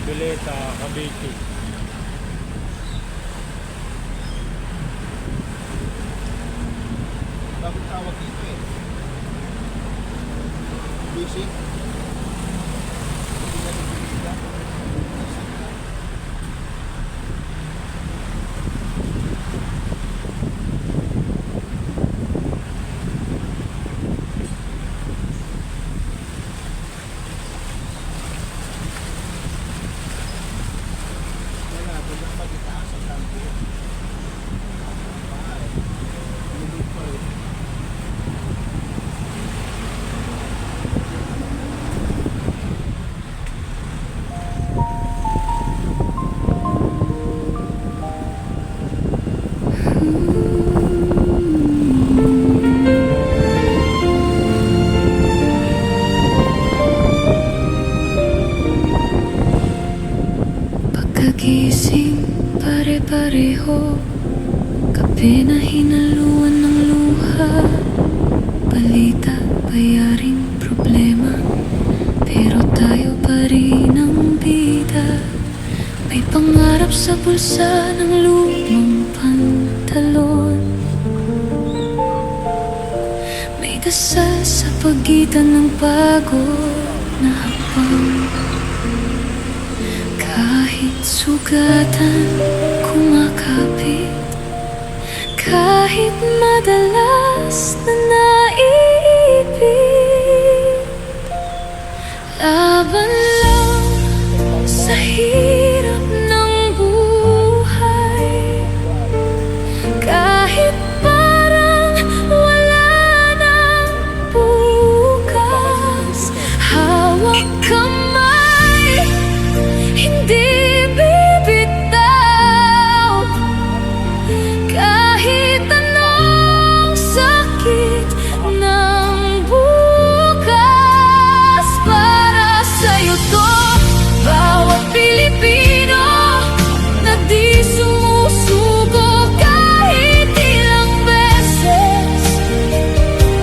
Bileta, Cavite. Bakit tawag dito eh? Busy? Hindi na nagpilita. Wala, doon ang pag-itaas ang kampo. Hindi pa eh. Pagkagising, pare-pareho, kape na hinaluan ng luha. Balita, bayaring problema, pero tayo pa rin ang bida. May pangarap sa bulsa ng lumang pantalon, may dasal sa pagitan ng pagod na habang. Kahit sugatan kumakapit, kahit madalas na naiipit, laban lang sa hirap ng buhay. Kahit parang wala nang bukas, hawak kamay, hindi bibitaw. Kahit anong sakit ng bukas, para sa'yo to. Bawat Pilipino na di sumusuko kahit ilang beses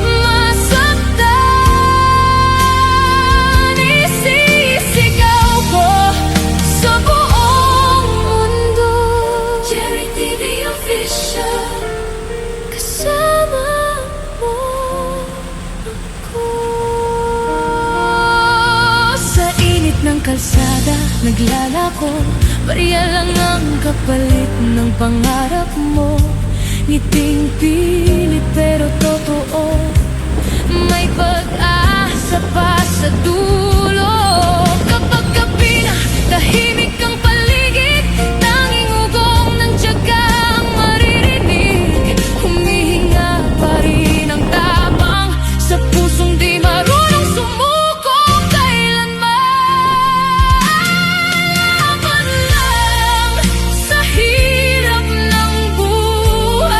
masaktan, isisigaw ko sa buong mundo. Cherry TV Official, kasama mo ako. Sa init ng kalsada naglalako, barya lang ang kapalit ng pangarap mo. Ngiting pilit pero totoo, may pag-asa pa sa dulo. Kapag gabi na, tahimik ang paligid, tanging ugong ng tiyaga ang maririnig. Humihinga pa rin ang tapang sa pusong di marunong sumuko kailanman. Laban lang sa hirap ng buhay.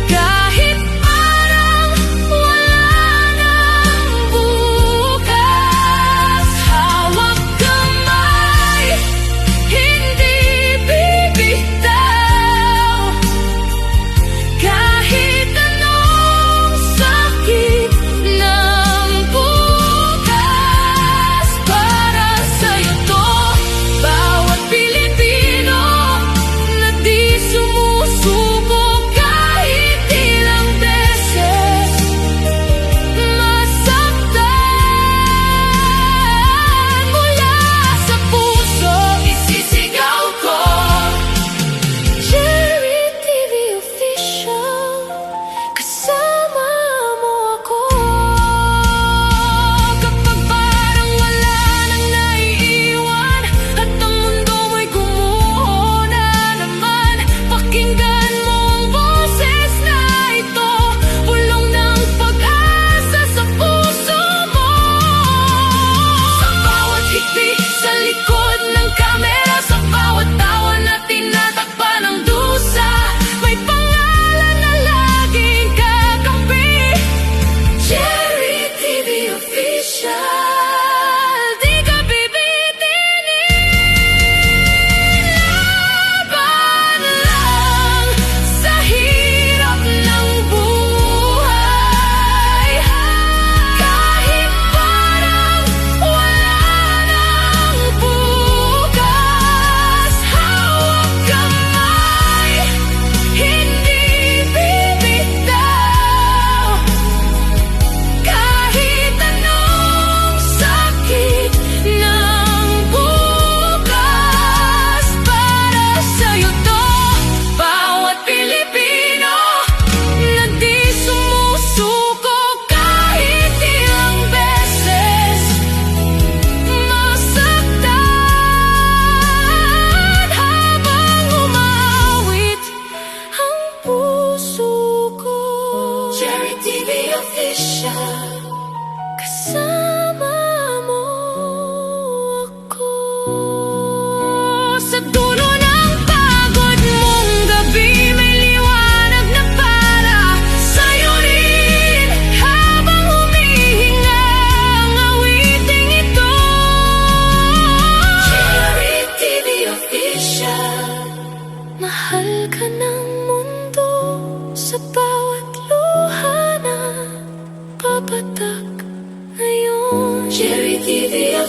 Kahit parang wala nang bukas,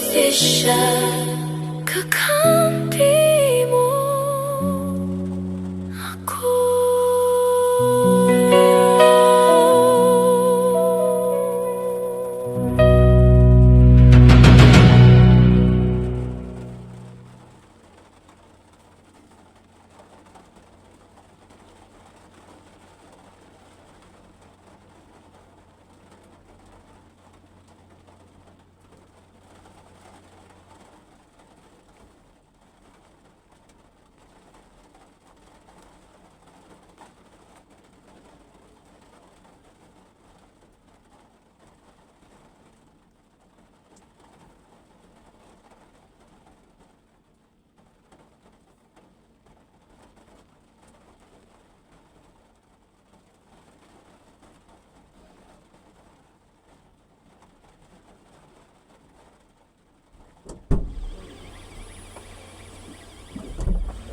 Official. Kakampi mo ako.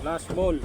Last ball.